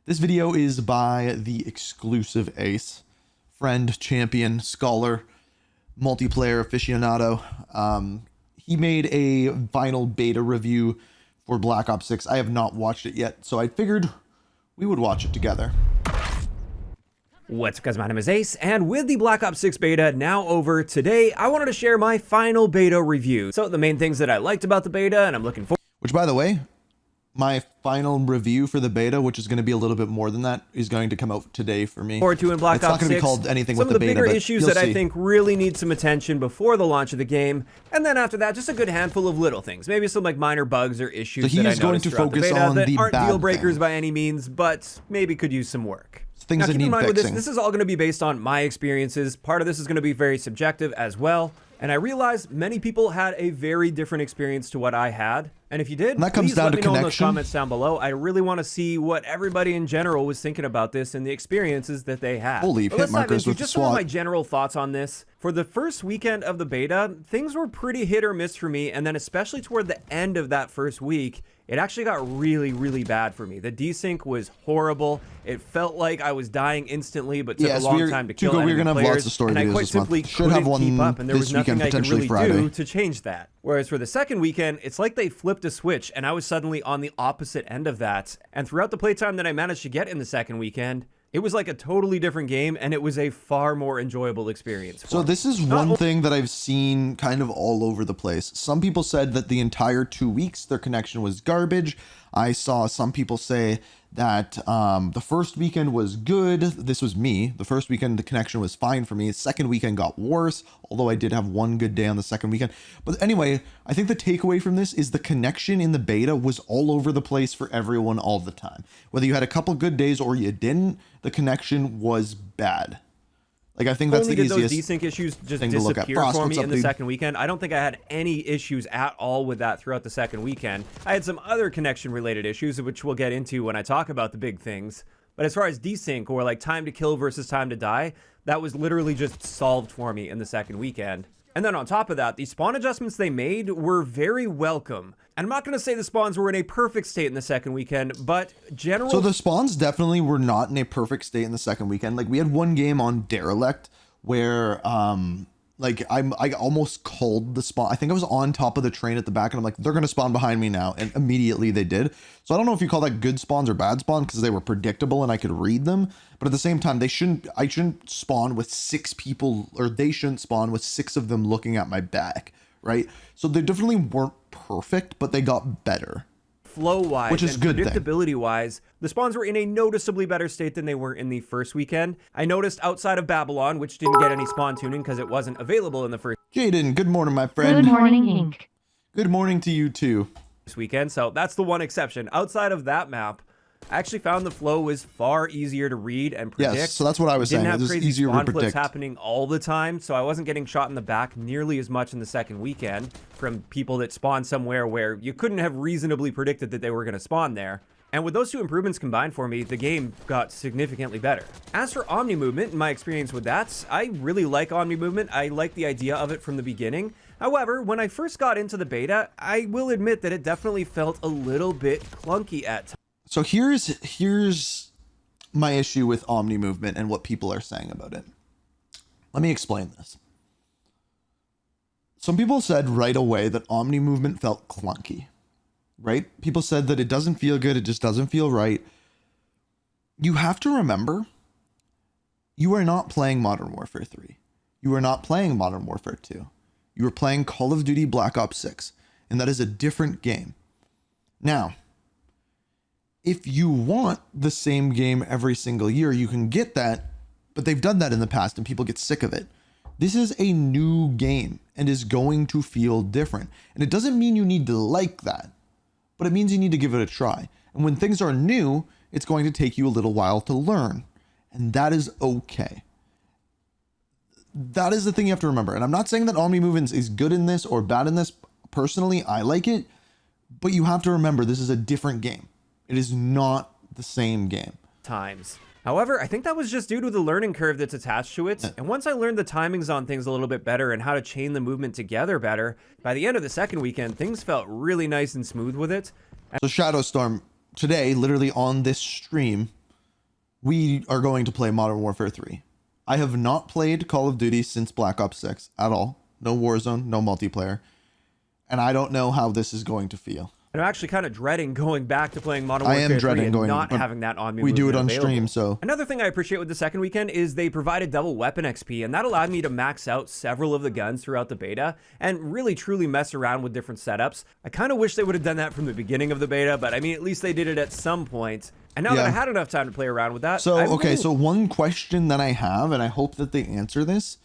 This video is by the exclusive ace, friend, champion, scholar, multiplayer aficionado. He made a final beta review for Black Ops 6. I have not watched it yet, so I figured we would watch it together. What's up, guys? My name is Ace, and with the Black Ops 6 beta now over today, I wanted to share my final beta review. So the main things that I liked about the beta, and I'm looking forward. Which, by the way, my final review for the beta, which is going to be a little bit more than that, is going to come out today for me. Forward to in Black It's Ops not going to 6. be called anything Some with of the the beta, bigger but issues you'll that see. I think really need some attention before the launch of the game, and then after that, just a good handful of little things. Maybe some like minor bugs or issues So he that I is going noticed to throughout the focus beta on that the aren't bad deal breakers things. by any means, but maybe could use some work. Things Now, that keep in need mind with fixing. this is all going to be based on my experiences. Part of this is going to be very subjective as well. And I realize many people had a very different experience to what I had. And if you did, And that comes please down let to me know in those connection. comments down below. I really want to see what everybody in general was thinking about this and the experiences that they had. Holy But hit let's dive markers into with the just some of SWAT. my general thoughts on this. For the first weekend of the beta, things were pretty hit or miss for me. And then especially toward the end of that first week, it actually got really, really bad for me. The desync was horrible. It felt like I was dying instantly, but took a long time to kill Tuco, enemy we're gonna have players, lots of story and I videos quite this month. simply Should have couldn't one keep up, and there was this nothing weekend, I could potentially really Friday. do to change that. Whereas for the second weekend, it's like they flipped a switch, and I was suddenly on the opposite end of that. And throughout the playtime that I managed to get in the second weekend, it was like a totally different game, and it was a far more enjoyable experience. So this is one thing that I've seen kind of all over the place. Some people said that the entire 2 weeks their connection was garbage. I saw some people say that the first weekend was good. This was me. The first weekend the connection was fine for me. The second weekend got worse, although I did have one good day on the second weekend. But anyway, I think the takeaway from this is the connection in the beta was all over the place for everyone all the time. Whether you had a couple good days or you didn't, the connection was bad. Like, I think that's Only the did those easiest desync issues just thing to look at. disappear Frost, for what's me up, in the dude? second weekend. I don't think I had any issues at all with that throughout the second weekend. I had some other connection-related issues, which we'll get into when I talk about the big things. But as far as desync, or like time to kill versus time to die, that was literally just solved for me in the second weekend. And then on top of that, the spawn adjustments they made were very welcome. And I'm not going to say the spawns were in a perfect state in the second weekend, but general... So the spawns definitely were not in a perfect state in the second weekend. Like, we had one game on Derelict where like I almost called the spawn. I think I was on top of the train at the back and I'm like, they're gonna spawn behind me now, and immediately they did. So I don't know if you call that good spawns or bad spawn, because they were predictable and I could read them, but at the same time I shouldn't spawn with 6 people, or they shouldn't spawn with 6 of them looking at my back, right? So they definitely weren't perfect, but they got better. Flow-wise Which is and good thing. predictability-wise, the spawns were in a noticeably better state than they were in the first weekend. I noticed outside of Babylon, which didn't get any spawn tuning because it wasn't available in the first Jaden, good morning, my friend. Good morning, Inc. Good morning to you too. weekend, so that's the one exception. Outside of that map, I actually found the flow was far easier to read and predict. Yes, so that's what I was saying. Didn't It have was crazy easier to spawn flips predict. happening all the time, so I wasn't getting shot in the back nearly as much in the second weekend from people that spawned somewhere where you couldn't have reasonably predicted that they were going to spawn there. And with those two improvements combined for me, the game got significantly better. As for Omni movement, in my experience with that, I really like Omni movement. I like the idea of it from the beginning. However, when I first got into the beta, I will admit that it definitely felt a little bit clunky at times. So here's my issue with Omni movement and what people are saying about it. Let me explain this. Some people said right away that Omni movement felt clunky, right? People said that it doesn't feel good. It just doesn't feel right. You have to remember, you are not playing Modern Warfare 3. You are not playing Modern Warfare 2. You are playing Call of Duty Black Ops 6, and that is a different game. Now, if you want the same game every single year, you can get that, but they've done that in the past and people get sick of it. This is a new game and is going to feel different. And it doesn't mean you need to like that, but it means you need to give it a try. And when things are new, it's going to take you a little while to learn, and that is okay. That is the thing you have to remember. And I'm not saying that Omni movement is good in this or bad in this. Personally, I like it, but you have to remember this is a different game. It is not the same game. However, I think that was just due to the learning curve that's attached to it. And once I learned the timings on things a little bit better and how to chain the movement together better, by the end of the second weekend, things felt really nice and smooth with it. So Shadowstorm, today, literally on this stream, we are going to play Modern Warfare 3. I have not played Call of Duty since Black Ops 6 at all. No Warzone, no multiplayer. And I don't know how this is going to feel. And I'm actually kind of dreading going back to playing Modern I Warfare am 3 dreading and going, not but having that Omni we do it movement on available. stream, so Another thing I appreciate with the second weekend is they provided double weapon XP, and that allowed me to max out several of the guns throughout the beta and really truly mess around with different setups. I kind of wish they would have done that from the beginning of the beta, but I mean, at least they did it at some point. And now that I had enough time to play around with that, so okay, so one question that I have, and I hope that they answer this,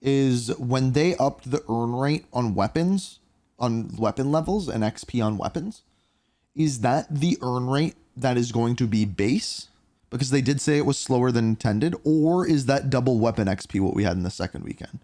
is when they upped the earn rate on weapons, on weapon levels and XP on weapons, is that the earn rate that is going to be base? Because they did say it was slower than intended, or is that double weapon XP what we had in the second weekend?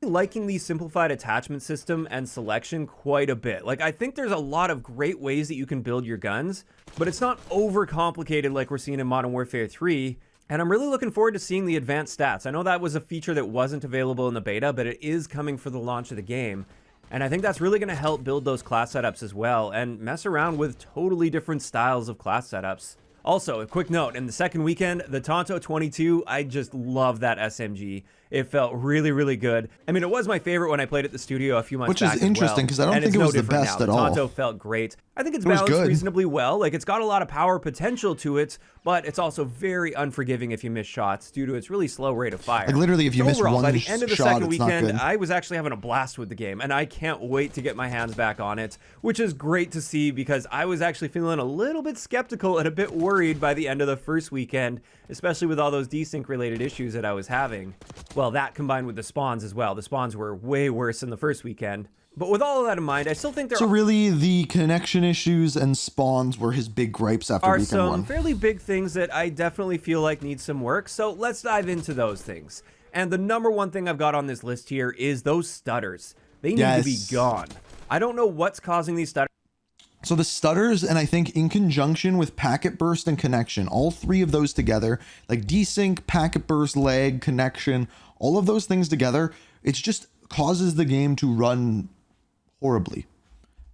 Liking the simplified attachment system and selection quite a bit. Like, I think there's a lot of great ways that you can build your guns, but it's not overcomplicated like we're seeing in Modern Warfare 3. And I'm really looking forward to seeing the advanced stats. I know that was a feature that wasn't available in the beta, but it is coming for the launch of the game. And I think that's really going to help build those class setups as well and mess around with totally different styles of class setups. Also, a quick note, in the second weekend, the Tonto 22, I just love that SMG. It felt really, really good. I mean, it was my favorite when I played at the studio a few months back. Which is interesting because I don't think it was the best at all. The Tonto felt great. I think it's balanced reasonably well. Like, it's got a lot of power potential to it, but it's also very unforgiving if you miss shots due to its really slow rate of fire. Like, literally, if you miss one by the end of the shot, second it's not weekend, good. I was actually having a blast with the game, and I can't wait to get my hands back on it, which is great to see because I was actually feeling a little bit skeptical and a bit worried by the end of the first weekend, especially with all those desync related issues that I was having. Well, that combined with the spawns as well. The spawns were way worse in the first weekend. But with all of that in mind, I still think there So really, the connection issues and spawns were his big gripes after weekend one. Are some fairly big things that I definitely feel like need some work. So let's dive into those things. And the number one thing I've got on this list here is those stutters. They need to be gone. I don't know what's causing these stutters. So the stutters, and I think in conjunction with packet burst and connection, all three of those together, like desync, packet burst, lag, connection, all of those things together, it just causes the game to run horribly.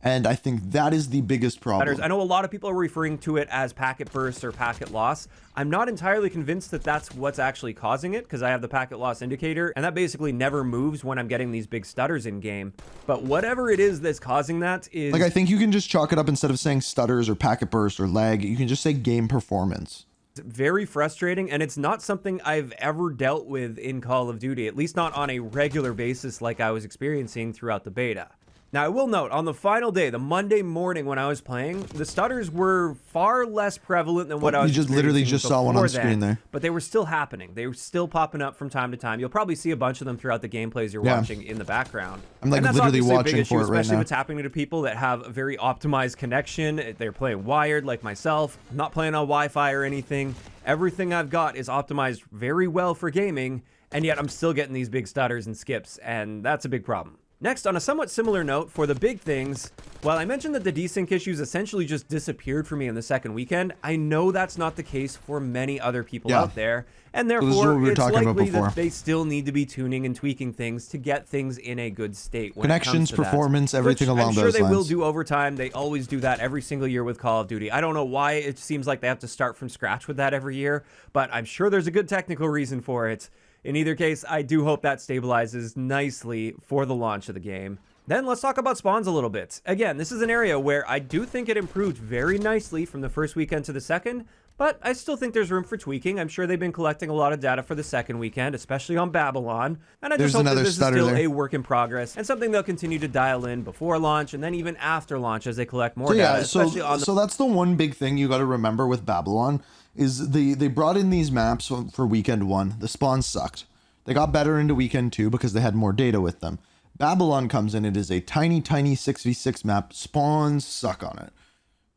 And I think that is the biggest problem. I know a lot of people are referring to it as packet burst or packet loss. I'm not entirely convinced that that's what's actually causing it because I have the packet loss indicator and that basically never moves when I'm getting these big stutters in game. But whatever it is that's causing that is... Like, I think you can just chalk it up instead of saying stutters or packet burst or lag. You can just say game performance. Very frustrating, and it's not something I've ever dealt with in Call of Duty, at least not on a regular basis like I was experiencing throughout the beta. Now, I will note, on the final day, the Monday morning when I was playing, the stutters were far less prevalent than what I was experiencing. You just literally just saw one on screen there. But they were still happening. They were still popping up from time to time. You'll probably see a bunch of them throughout the gameplays you're watching in the background. I'm like literally watching for it right now. Especially if it's happening to people that have a very optimized connection. They're playing wired like myself. I'm not playing on Wi-Fi or anything. Everything I've got is optimized very well for gaming, and yet I'm still getting these big stutters and skips, and that's a big problem. Next, on a somewhat similar note, for the big things, while I mentioned that the desync issues essentially just disappeared for me in the second weekend, I know that's not the case for many other people out there, and therefore it's likely that they still need to be tuning and tweaking things to get things in a good state. Connections, performance, everything along those lines. I'm sure they will do over time. They always do that every single year with Call of Duty. I don't know why it seems like they have to start from scratch with that every year, but I'm sure there's a good technical reason for it. In either case, I do hope that stabilizes nicely for the launch of the game. Then let's talk about spawns a little bit. Again, this is an area where I do think it improved very nicely from the first weekend to the second, but I still think there's room for tweaking. I'm sure they've been collecting a lot of data for the second weekend, especially on Babylon, and I just hope that this is still a work in progress and something they'll continue to dial in before launch and then even after launch as they collect more data. So that's the one big thing you got to remember with Babylon is they brought in these maps for weekend one. The spawns sucked. They got better into weekend two because they had more data with them. Babylon comes in. It is a tiny 6v6 map. Spawns suck on it.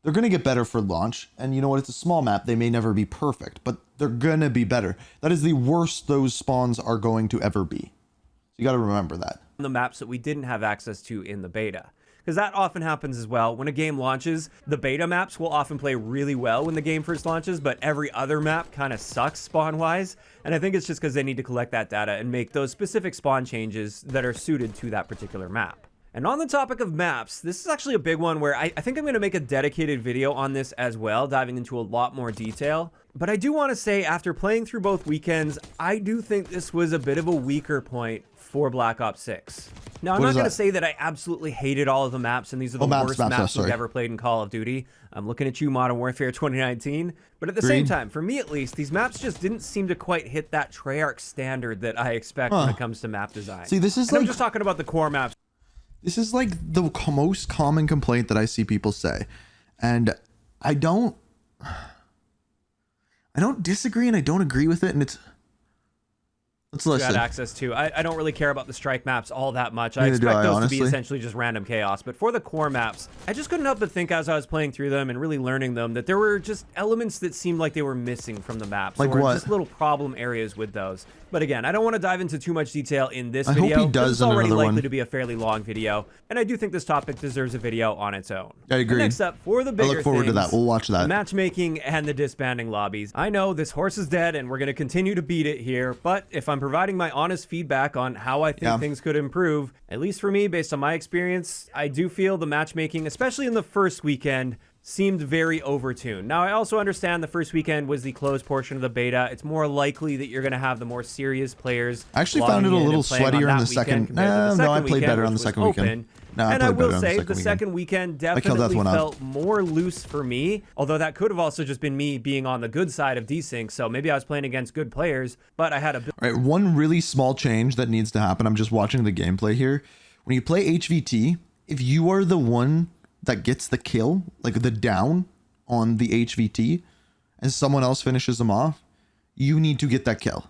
They're going to get better for launch. And you know what? It's a small map. They may never be perfect, but they're going to be better. That is the worst those spawns are going to ever be. So you got to remember that. The maps that we didn't have access to in the beta. Because that often happens as well. When a game launches, the beta maps will often play really well when the game first launches, but every other map kind of sucks spawn-wise. And I think it's just because they need to collect that data and make those specific spawn changes that are suited to that particular map. And on the topic of maps, this is actually a big one where I think I'm going to make a dedicated video on this as well, diving into a lot more detail. But I do want to say, after playing through both weekends, I do think this was a bit of a weaker point for Black Ops 6. Now, I'm not going to say that I absolutely hated all of the maps, and these are the worst maps we've ever played in Call of Duty. I'm looking at you, Modern Warfare 2019. But at the same time, for me at least, these maps just didn't seem to quite hit that Treyarch standard that I expect when it comes to map design. See, this is I'm just talking about the core maps. This is like the most common complaint that I see people say. And I don't disagree and I don't agree with it. And let's listen. Got access to. I don't really care about the strike maps all that much. I expect those to be essentially just random chaos. But for the core maps, I just couldn't help but think as I was playing through them and really learning them that there were just elements that seemed like they were missing from the maps. Like or what? Just little problem areas with those. But again, I don't want to dive into too much detail in this I video. hope he does it's already another likely one. to be a fairly long video. And I do think this topic deserves a video on its own. I agree. But next up, for the bigger I look forward to that. things, We'll watch that. the matchmaking and the disbanding lobbies. I know this horse is dead and we're going to continue to beat it here, but if I'm providing my honest feedback on how I think things could improve, at least for me, based on my experience, I do feel the matchmaking, especially in the first weekend, seemed very overtuned. Now, I also understand the first weekend was the closed portion of the beta. It's more likely that you're going to have the more serious players. I actually found it a little sweatier in the second. No, I played better on the second weekend. And I will say the second weekend definitely felt more loose for me, although that could have also just been me being on the good side of Desync, so maybe I was playing against good players, but I had a... All right, one really small change that needs to happen. I'm just watching the gameplay here. When you play HVT, if you are the one that gets the kill, like the down on the HVT, and someone else finishes them off, you need to get that kill.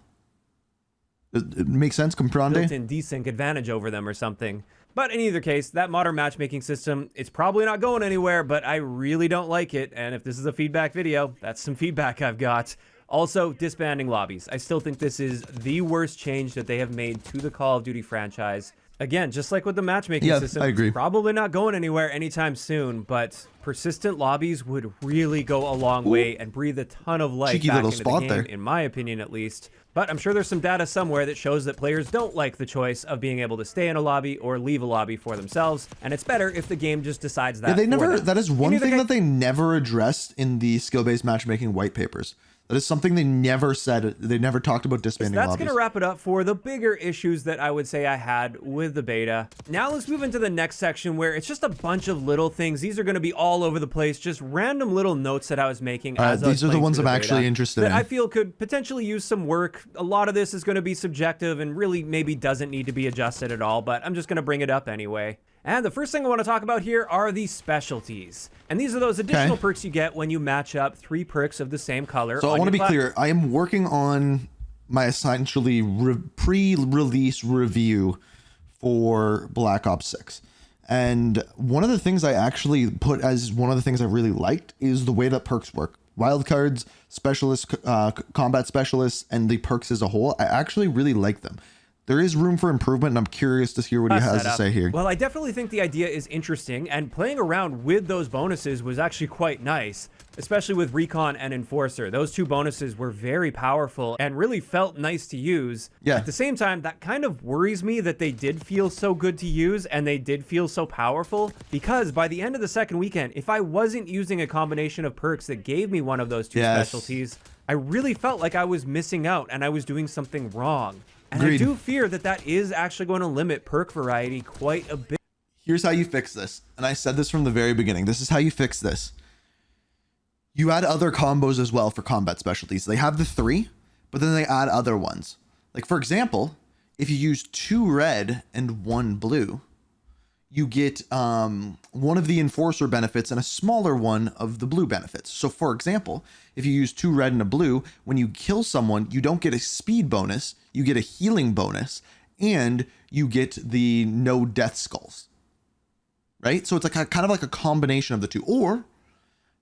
It makes sense, comprende? Built-in desync advantage over them or something. But in either case, that modern matchmaking system, it's probably not going anywhere, but I really don't like it. And if this is a feedback video, that's some feedback I've got. Also, disbanding lobbies. I still think this is the worst change that they have made to the Call of Duty franchise. Again, just like with the matchmaking system, I agree. It's probably not going anywhere anytime soon, but persistent lobbies would really go a long way and breathe a ton of life back into the game, in my opinion at least. But I'm sure there's some data somewhere that shows that players don't like the choice of being able to stay in a lobby or leave a lobby for themselves, and it's better if the game just decides that. Yeah, that is one thing that they never addressed in the skill-based matchmaking white papers. That is something they never said. They never talked about disbanding lobbies. That's going to wrap it up for the bigger issues that I would say I had with the beta. Now let's move into the next section where it's just a bunch of little things. These are going to be all over the place, just random little notes that I was making as I was these are the ones I'm actually interested in. That I feel could potentially use some work. A lot of this is going to be subjective and really maybe doesn't need to be adjusted at all, but I'm just going to bring it up anyway. And the first thing I want to talk about here are the specialties. And these are those additional perks you get when you match up 3 perks of the same color. So I want to be clear. I am working on my essentially pre-release review for Black Ops 6. And one of the things I actually put as one of the things I really liked is the way that perks work. Wildcards, specialists, combat specialists, and the perks as a whole. I actually really like them. There is room for improvement, and I'm curious to hear what he has to say here. Well, I definitely think the idea is interesting, and playing around with those bonuses was actually quite nice, especially with Recon and Enforcer. Those 2 bonuses were very powerful and really felt nice to use. Yeah. At the same time, that kind of worries me that they did feel so good to use and they did feel so powerful, because by the end of the second weekend, if I wasn't using a combination of perks that gave me one of those 2 specialties, I really felt like I was missing out and I was doing something wrong. And I do fear that that is actually going to limit perk variety quite a bit. Here's how you fix this. And I said this from the very beginning. This is how you fix this. You add other combos as well for combat specialties. They have the 3, but then they add other ones. Like, for example, if you use 2 red and 1 blue, you get one of the Enforcer benefits and a smaller one of the blue benefits. So, for example, if you use 2 red and a blue, when you kill someone, you don't get a speed bonus, you get a healing bonus, and you get the no death skulls. Right? So it's like kind of like a combination of the 2. Or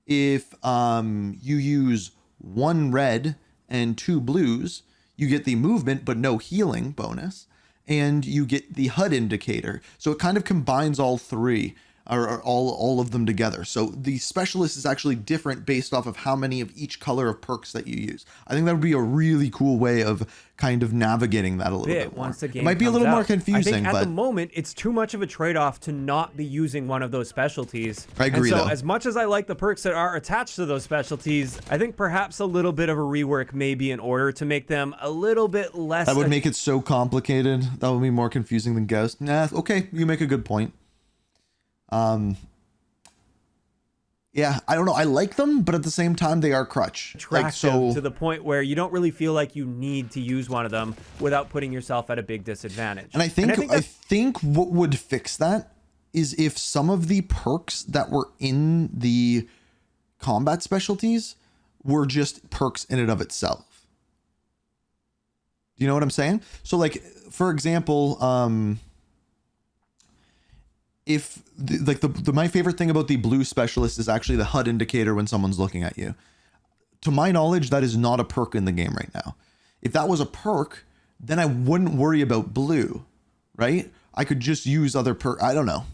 if you use 1 red and 2 blues, you get the movement but no healing bonus, and you get the HUD indicator. So it kind of combines all 3. or all of them together. So the specialist is actually different based off of how many of each color of perks that you use. I think that would be a really cool way of kind of navigating that a little bit more. Once the game it might be a little comes more out. confusing, I think but at the moment it's too much of a trade-off to not be using one of those specialties. I agree, and so though. as much as I like the perks that are attached to those specialties, I think perhaps a little bit of a rework may be in order to make them a little bit less. that would make it so complicated. That would be more confusing than Ghost. Nah, okay, you make a good point. Yeah, I don't know. I like them, but at the same time, they are crutch. attractive to the point where you don't really feel like you need to use one of them without putting yourself at a big disadvantage. And I think what would fix that is if some of the perks that were in the combat specialties were just perks in and of itself. Do you know what I'm saying? So like, for example, if my favorite thing about the blue specialist is actually the HUD indicator when someone's looking at you. To my knowledge, that is not a perk in the game right now. If that was a perk, then I wouldn't worry about blue, right? I could just use other I don't know.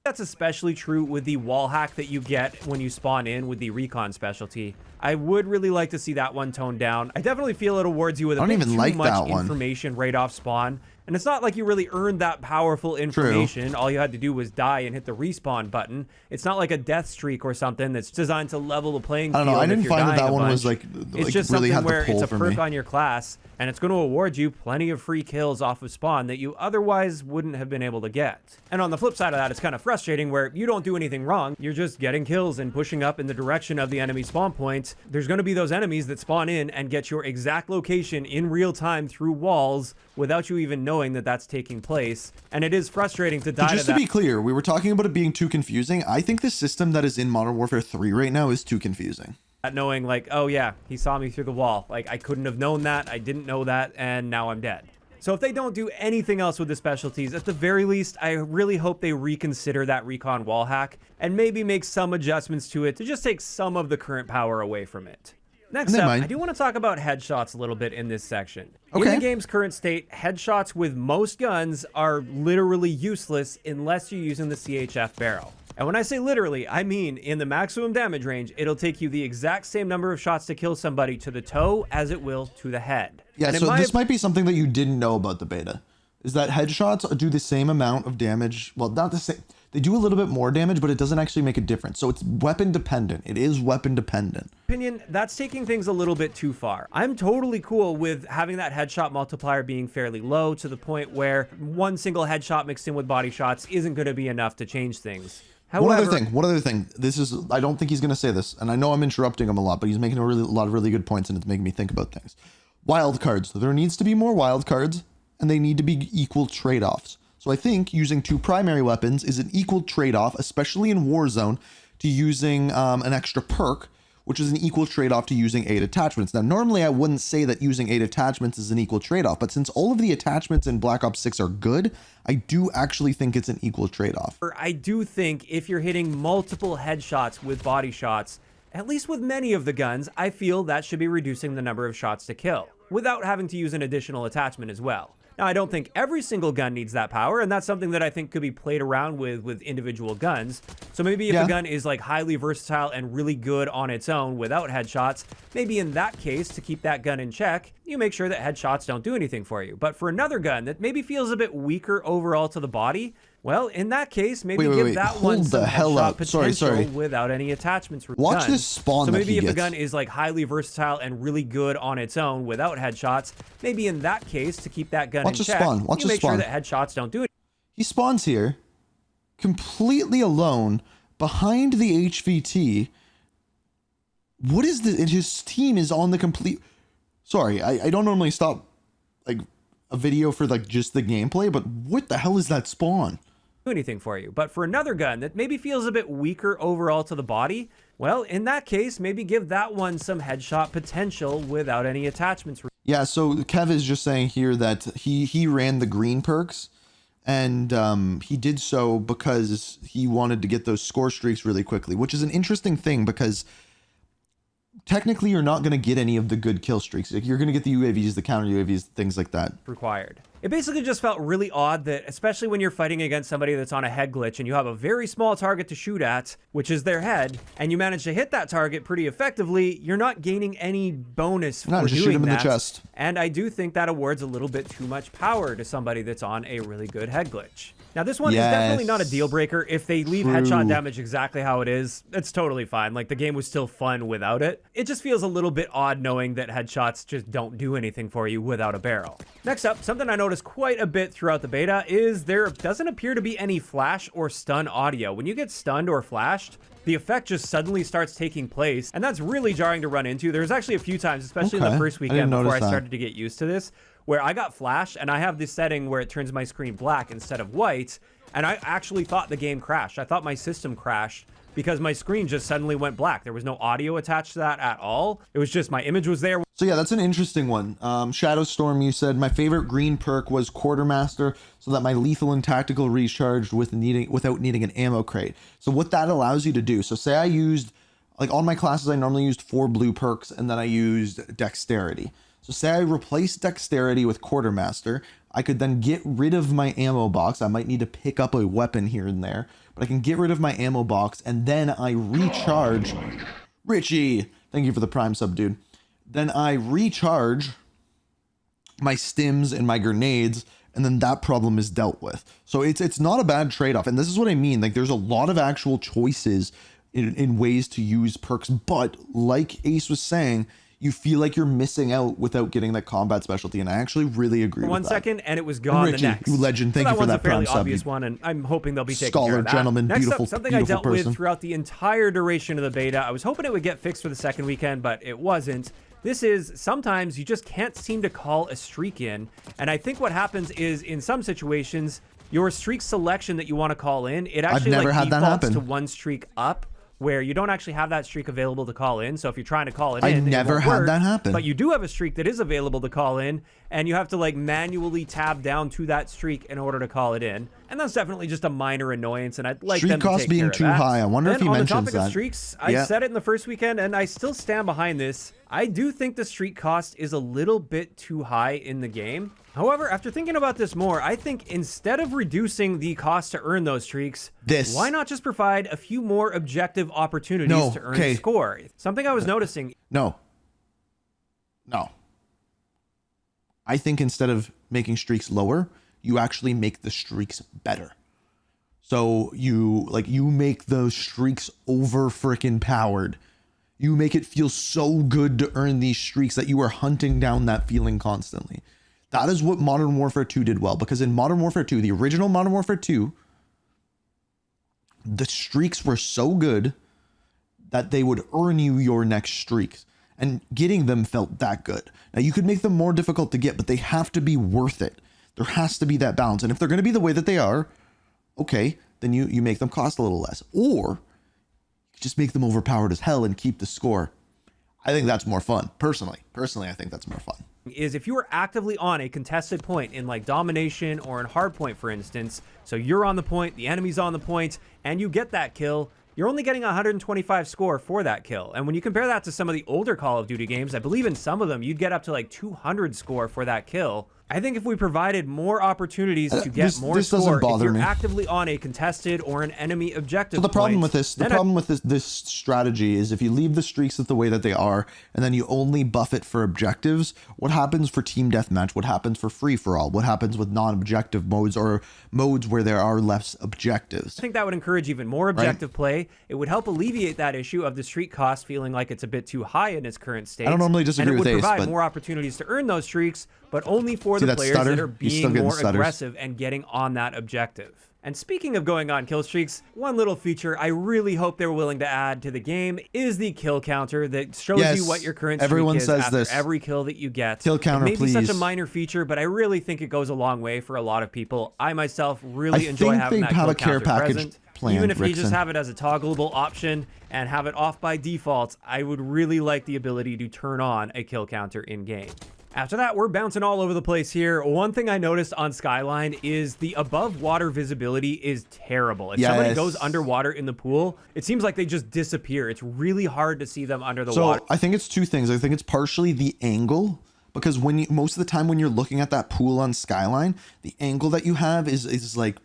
That's especially true with the wall hack that you get when you spawn in with the recon specialty. I would really like to see that one toned down. I definitely feel it awards you with a bit too much information right off spawn. And it's not like you really earned that powerful information. True. All you had to do was die and hit the respawn button. It's not like a death streak or something that's designed to level the playing field. I don't know. I didn't find that one was it's just really something where it's a perk on your class, and it's going to award you plenty of free kills off of spawn that you otherwise wouldn't have been able to get. And on the flip side of that, it's kind of frustrating where you don't do anything wrong. You're just getting kills and pushing up in the direction of the enemy spawn point. There's going to be those enemies that spawn in and get your exact location in real time through walls without you even knowing that that's taking place. And it is frustrating to die to that. Just to be clear, we were talking about it being too confusing. I think the system that is in Modern Warfare 3 right now is too confusing. Knowing like, oh yeah, he saw me through the wall. Like, I couldn't have known that. I didn't know that. And now I'm dead. So if they don't do anything else with the specialties, at the very least, I really hope they reconsider that recon wall hack and maybe make some adjustments to it to just take some of the current power away from it. Next up, I do want to talk about headshots a little bit in this section. Okay. In the game's current state, headshots with most guns are literally useless unless you're using the CHF barrel. And when I say literally, I mean in the maximum damage range, it'll take you the exact same number of shots to kill somebody to the toe as it will to the head. Yeah, so this might be something that you didn't know about the beta, is that headshots do the same amount of damage. Well, not the same. They do a little bit more damage, but it doesn't actually make a difference. So it's weapon dependent. It is weapon dependent. That's taking things a little bit too far. I'm totally cool with having that headshot multiplier being fairly low to the point where one single headshot mixed in with body shots isn't going to be enough to change things. However, one other thing. This is, I don't think he's going to say this, and I know I'm interrupting him a lot, but he's making a lot of really good points, and it's making me think about things. Wildcards. There needs to be more wildcards, and they need to be equal trade-offs. So I think using 2 primary weapons is an equal trade-off, especially in Warzone, to using an extra perk, which is an equal trade-off to using 8 attachments. Now, normally I wouldn't say that using 8 attachments is an equal trade-off, but since all of the attachments in Black Ops 6 are good, I do actually think it's an equal trade-off. I do think if you're hitting multiple headshots with body shots, at least with many of the guns, I feel that should be reducing the number of shots to kill, without having to use an additional attachment as well. Now, I don't think every single gun needs that power, and that's something that I think could be played around with individual guns. So maybe if a gun is like highly versatile and really good on its own without headshots, maybe in that case, to keep that gun in check, you make sure that headshots don't do anything for you. But for another gun that maybe feels a bit weaker overall to the body, well, in that case, maybe give that one some headshot potential without any attachments. Watch this spawn. So maybe if a gun is like highly versatile and really good on its own without headshots, maybe in that case, to keep that gun in check, you make sure that headshots don't do it. He spawns here, completely alone, behind the HVT. What is this? His team is on the complete... Sorry, I don't normally stop like a video for like just the gameplay, but what the hell is that spawn? Anything for you. But for another gun that maybe feels a bit weaker overall to the body, well, in that case, maybe give that one some headshot potential without any attachments. Yeah, so Kev is just saying here that he ran the green perks, and he did so because he wanted to get those score streaks really quickly, which is an interesting thing because technically you're not going to get any of the good kill streaks. Like, you're going to get the UAVs, the counter UAVs, things like that. Required. It basically just felt really odd that, especially when you're fighting against somebody that's on a head glitch and you have a very small target to shoot at, which is their head, and you manage to hit that target pretty effectively, you're not gaining any bonus for No, just shoot doing him in the that. chest. And I do think that awards a little bit too much power to somebody that's on a really good head glitch. Now, this one is definitely not a deal breaker. If they leave headshot damage exactly how it is, it's totally fine. Like, the game was still fun without it. It just feels a little bit odd knowing that headshots just don't do anything for you without a barrel. Next up, something I noticed quite a bit throughout the beta is there doesn't appear to be any flash or stun audio. When you get stunned or flashed, the effect just suddenly starts taking place, and that's really jarring to run into. There's actually a few times, especially in the first weekend before I started to get used to this, where I got flashed, and I have this setting where it turns my screen black instead of white, and I actually thought the game crashed. I thought my system crashed because my screen just suddenly went black. There was no audio attached to that at all. It was just my image was there. So yeah, that's an interesting one. Shadow Storm, you said, my favorite green perk was Quartermaster, so that my lethal and tactical recharged without needing an ammo crate. So what that allows you to do, so say I used, like on my classes, I normally used 4 blue perks, and then I used Dexterity. So say I replace Dexterity with Quartermaster, I could then get rid of my ammo box. I might need to pick up a weapon here and there, but I can get rid of my ammo box, and then I recharge. Richie, thank you for the prime sub, dude. Then I recharge my stims and my grenades, and then that problem is dealt with. So it's not a bad trade-off, and this is what I mean. Like, there's a lot of actual choices in ways to use perks, but like Ace was saying, you feel like you're missing out without getting that combat specialty, and I actually really agree with that. 1 second, and it was gone. Richie, the next. you legend, thank you for that prime sub. Obvious sub. one, and I'm hoping they'll be taking Scholar, care of that. gentleman, Next beautiful, up, something beautiful I dealt person. with throughout the entire duration of the beta. I was hoping it would get fixed for the second weekend, but it wasn't. This is sometimes you just can't seem to call a streak in, and I think what happens is in some situations your streak selection that you want to call in, it actually like defaults to one streak up, where you don't actually have that streak available to call in. So if you're trying to call it in, I never had that happen. But you do have a streak that is available to call in, and you have to like manually tab down to that streak in order to call it in. And that's definitely just a minor annoyance, and I'd like Streak them to cost take being care of too that. high. I wonder if he mentions on the topic that. of streaks, I said it in the first weekend, and I still stand behind this. I do think the streak cost is a little bit too high in the game. However, after thinking about this more, I think instead of reducing the cost to earn those streaks, why not just provide a few more objective opportunities to earn a score? Something I was noticing. No. I think instead of making streaks lower, you actually make the streaks better. So you make those streaks over freaking powered. You make it feel so good to earn these streaks that you are hunting down that feeling constantly. That is what Modern Warfare 2 did well, because in Modern Warfare 2, the original Modern Warfare 2, the streaks were so good that they would earn you your next streaks, and getting them felt that good. Now, you could make them more difficult to get, but they have to be worth it. There has to be that balance. And if they're going to be the way that they are, okay, then you make them cost a little less. Or you just make them overpowered as hell and keep the score. I think that's more fun. Personally, I think that's more fun. Is if you are actively on a contested point in like domination or in hardpoint, for instance, so you're on the point, the enemy's on the point, and you get that kill, you're only getting 125 score for that kill. And when you compare that to some of the older Call of Duty games, I believe in some of them, you'd get up to like 200 score for that kill. I think if we provided more opportunities to get more score, if you're actively on a contested or an enemy objective. So the problem with this strategy is if you leave the streaks the way that they are, and then you only buff it for objectives, what happens for team deathmatch? What happens for free for all? What happens with non-objective modes or modes where there are less objectives? I think that would encourage even more objective play. It would help alleviate that issue of the streak cost feeling like it's a bit too high in its current state. I don't normally disagree with Ace, and it would provide but more opportunities to earn those streaks, but only for the players that are being more aggressive and getting on that objective. And speaking of going on kill streaks, one little feature I really hope they're willing to add to the game is the kill counter that shows you what your current streak is after every kill that you get. Kill counter, it may be such a minor feature, but I really think it goes a long way for a lot of people. I myself really enjoy having that kill counter present. Even if you just have it as a toggleable option and have it off by default, I would really like the ability to turn on a kill counter in game. After that, we're bouncing all over the place here. One thing I noticed on Skyline is the above water visibility is terrible. If somebody goes underwater in the pool, it seems like they just disappear. It's really hard to see them under the water. So I think it's two things. I think it's partially the angle, because most of the time when you're looking at that pool on Skyline, the angle that you have is like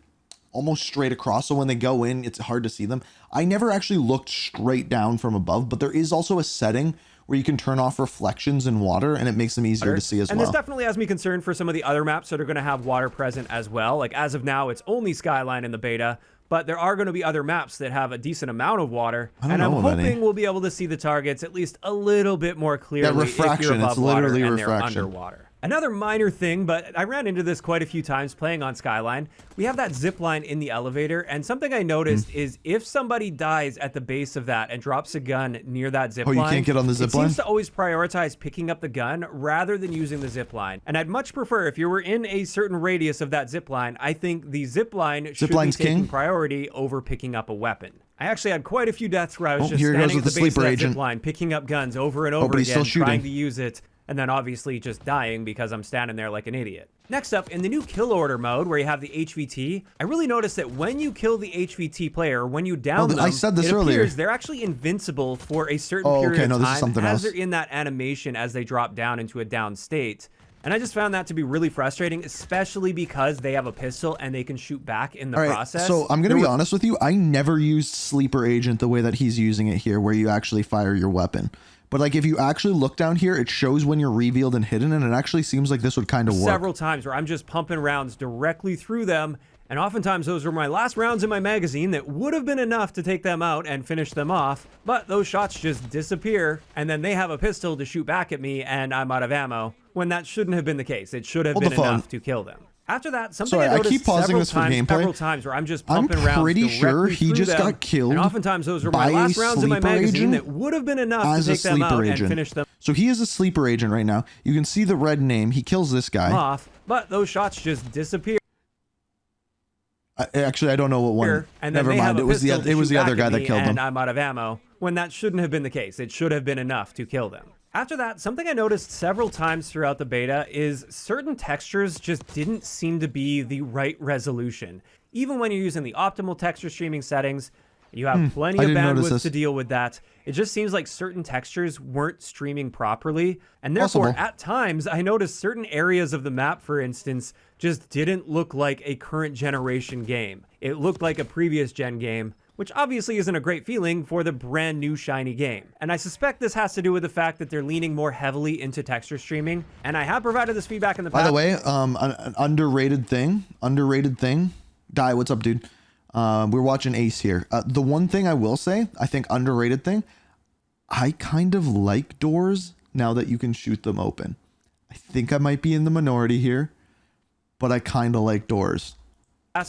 almost straight across. So when they go in, it's hard to see them. I never actually looked straight down from above, but there is also a setting where you can turn off reflections in water and it makes them easier to see as well. And this definitely has me concerned for some of the other maps that are going to have water present as well. Like as of now, it's only Skyline in the beta, but there are going to be other maps that have a decent amount of water. And I'm hoping we'll be able to see the targets at least a little bit more clearly. That refraction, if you're above it's literally water and refraction. they're underwater. Another minor thing, but I ran into this quite a few times playing on Skyline. We have that zip line in the elevator, and something I noticed is if somebody dies at the base of that and drops a gun near that zip line, you can't get on the zip line? It seems to always prioritize picking up the gun rather than using the zip line. And I'd much prefer, if you were in a certain radius of that zip line, I think the zip line should be taking priority over picking up a weapon. I actually had quite a few deaths where I was just standing at the base of that zip line, picking up guns over and over again, trying to use it, and then obviously just dying because I'm standing there like an idiot. Next up, in the new kill order mode where you have the HVT, I really noticed that when you kill the HVT player, when you down them, I said this it earlier. appears they're actually invincible for a certain period of time as they're in that animation as they drop down into a down state. And I just found that to be really frustrating, especially because they have a pistol and they can shoot back in the process. So I'm going to be honest with you. I never used Sleeper Agent the way that he's using it here, where you actually fire your weapon. But like if you actually look down here, it shows when you're revealed and hidden, and it actually seems like this would kind of work. Several times where I'm just pumping rounds directly through them, and oftentimes those were my last rounds in my magazine that would have been enough to take them out and finish them off, but those shots just disappear, and then they have a pistol to shoot back at me, and I'm out of ammo, when that shouldn't have been the case. It should have been enough to kill them. After that, something I noticed several times where I'm just pumping rounds pretty sure he just got killed. And oftentimes those were my last rounds in my magazine that would have been enough to take them out and finish them. So he is a sleeper agent right now. You can see the red name. He kills this guy off, but those shots just disappear. Actually, I don't know what one. And never mind. It was the other guy that killed him. And I'm out of ammo, when that shouldn't have been the case. It should have been enough to kill them. After that, something I noticed several times throughout the beta is certain textures just didn't seem to be the right resolution. Even when you're using the optimal texture streaming settings, you have plenty of bandwidth to deal with that. It just seems like certain textures weren't streaming properly. And therefore, at times, I noticed certain areas of the map, for instance, just didn't look like a current generation game. It looked like a previous gen game, which obviously isn't a great feeling for the brand new shiny game. And I suspect this has to do with the fact that they're leaning more heavily into texture streaming. And I have provided this feedback in the past. By the way, an underrated thing. Die, what's up, dude? We're watching Ace here. The one thing I will say, I think underrated thing, I kind of like doors now that you can shoot them open. I think I might be in the minority here, but I kind of like doors.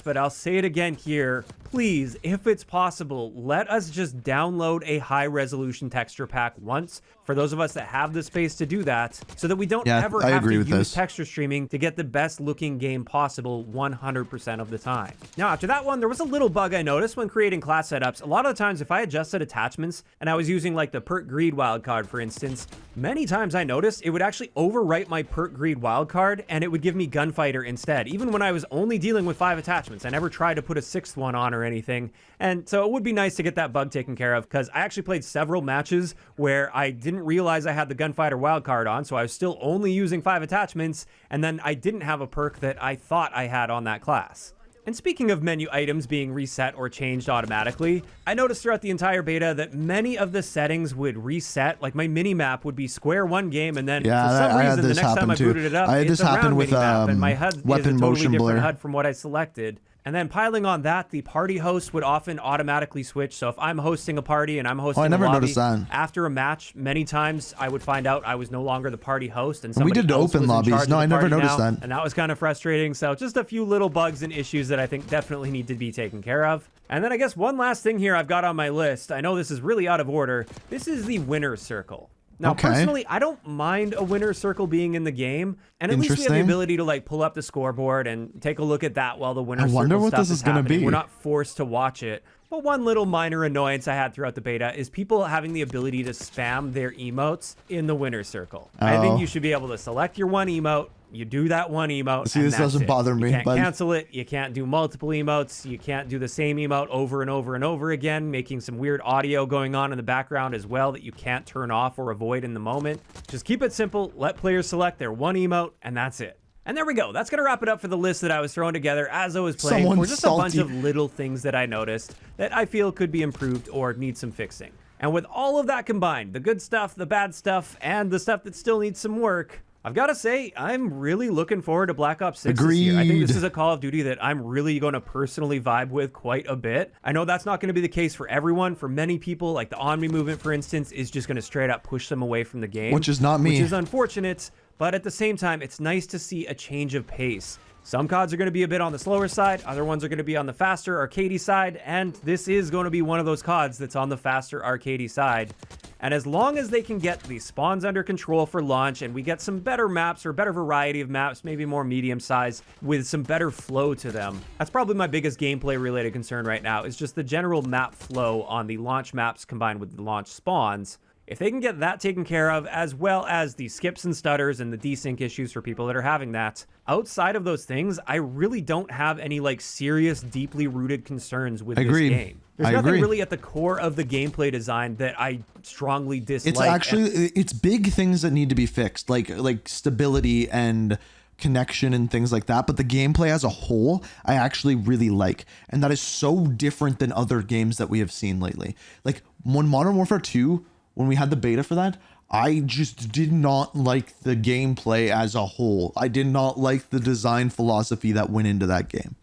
But I'll say it again here. Please, if it's possible, let us just download a high-resolution texture pack once for those of us that have the space to do that, so that we don't ever have to use texture streaming to get the best-looking game possible 100% of the time. Now, after that one, there was a little bug I noticed when creating class setups. A lot of the times, if I adjusted attachments and I was using like the perk greed wildcard, for instance, many times I noticed it would actually overwrite my perk greed wildcard and it would give me gunfighter instead, even when I was only dealing with 5 attachments. I never tried to put a 6th one on or anything. And so it would be nice to get that bug taken care of, because I actually played several matches where I didn't realize I had the gunfighter wildcard on, so I was still only using 5 attachments, and then I didn't have a perk that I thought I had on that class. And speaking of menu items being reset or changed automatically, I noticed throughout the entire beta that many of the settings would reset. Like my mini-map would be square one game, and then for some reason the next time I booted it up, it's a round mini-map, and my HUD is a totally different HUD from what I selected. And then piling on that, the party host would often automatically switch. So if I'm hosting a party and I'm hosting a lobby, after a match, many times I would find out I was no longer the party host, and somebody else was in charge of the party. I never noticed that. And that was kind of frustrating. So just a few little bugs and issues that I think definitely need to be taken care of. And then I guess one last thing here I've got on my list. I know this is really out of order. This is the winner's circle. Now, personally, I don't mind a winner's circle being in the game, and at least we have the ability to like pull up the scoreboard and take a look at that while the winner's circle stuff is happening. We're not forced to watch it. But one little minor annoyance I had throughout the beta is people having the ability to spam their emotes in the winner's circle. I think you should be able to select your one emote, You do that one emote. See, and this that's doesn't it. bother me, You can't but- cancel it. You can't do multiple emotes. You can't do the same emote over and over and over again, making some weird audio going on in the background as well that you can't turn off or avoid in the moment. Just keep it simple. Let players select their one emote, and that's it. And there we go. That's going to wrap it up for the list that I was throwing together as I was playing. Someone's For just a bunch salty. of little things that I noticed that I feel could be improved or need some fixing. And with all of that combined, the good stuff, the bad stuff, and the stuff that still needs some work, I've got to say, I'm really looking forward to Black Ops 6 this year. I think this Agreed. is a Call of Duty that I'm really going to personally vibe with quite a bit. I know that's not going to be the case for everyone. For many people, like the Omni movement, for instance, is just going to straight up push them away from the game. Which is not me. Which is unfortunate, but at the same time, it's nice to see a change of pace. Some CODs are going to be a bit on the slower side, other ones are going to be on the faster, arcadey side, and this is going to be one of those CODs that's on the faster, arcadey side. And as long as they can get these spawns under control for launch and we get some better maps or better variety of maps, maybe more medium size with some better flow to them. That's probably my biggest gameplay related concern right now is just the general map flow on the launch maps combined with the launch spawns. If they can get that taken care of, as well as the skips and stutters and the desync issues for people that are having that, outside of those things, I really don't have any like serious, deeply rooted concerns with Agreed. this game. There's I nothing agree. really at the core of the gameplay design that I strongly dislike. It's actually it's big things that need to be fixed, like stability and connection and things like that. But the gameplay as a whole, I actually really like, and that is so different than other games that we have seen lately. Like when Modern Warfare 2, when we had the beta for that, I just did not like the gameplay as a whole. I did not like the design philosophy that went into that game.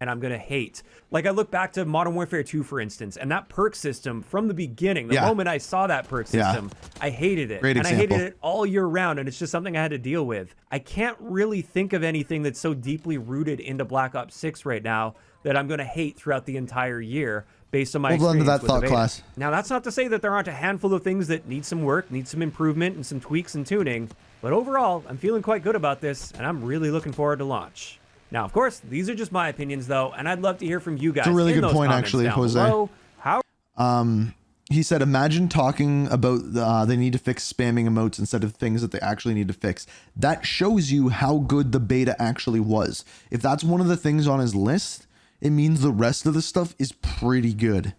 And I'm going to hate. Like, I look back to Modern Warfare 2, for instance, and that perk system from the beginning, the moment I saw that perk system, I hated it. Great and example. I hated it all year round, and it's just something I had to deal with. I can't really think of anything that's so deeply rooted into Black Ops 6 right now that I'm going to hate throughout the entire year based on my Hold on to experience that with the thought beta. class. Now, that's not to say that there aren't a handful of things that need some work, need some improvement, and some tweaks and tuning, but overall, I'm feeling quite good about this, and I'm really looking forward to launch. Now, of course, these are just my opinions, though, and I'd love to hear from you guys. It's a really in good those point, comments actually, down Jose. below. How He said, imagine talking about they need to fix spamming emotes instead of things that they actually need to fix. That shows you how good the beta actually was. If that's one of the things on his list, it means the rest of the stuff is pretty good.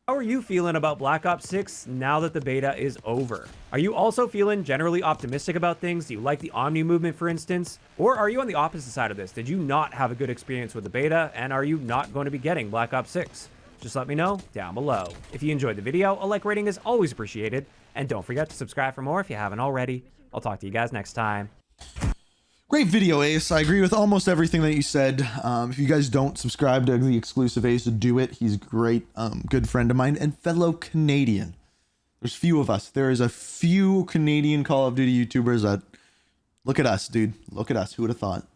are you feeling about Black Ops 6 now that the beta is over? Are you also feeling generally optimistic about things? Do you like the Omni movement, for instance? Or are you on the opposite side of this? Did you not have a good experience with the beta, and are you not going to be getting Black Ops 6? Just let me know down below. If you enjoyed the video, a like rating is always appreciated. And don't forget to subscribe for more if you haven't already. I'll talk to you guys next time. Great video, Ace. I agree with almost everything that you said. If you guys don't subscribe to the exclusive Ace, do it. He's great, good friend of mine and fellow Canadian. There's few of us. There is a few Canadian Call of Duty YouTubers that look at us, dude. Look at us. Who would have thought?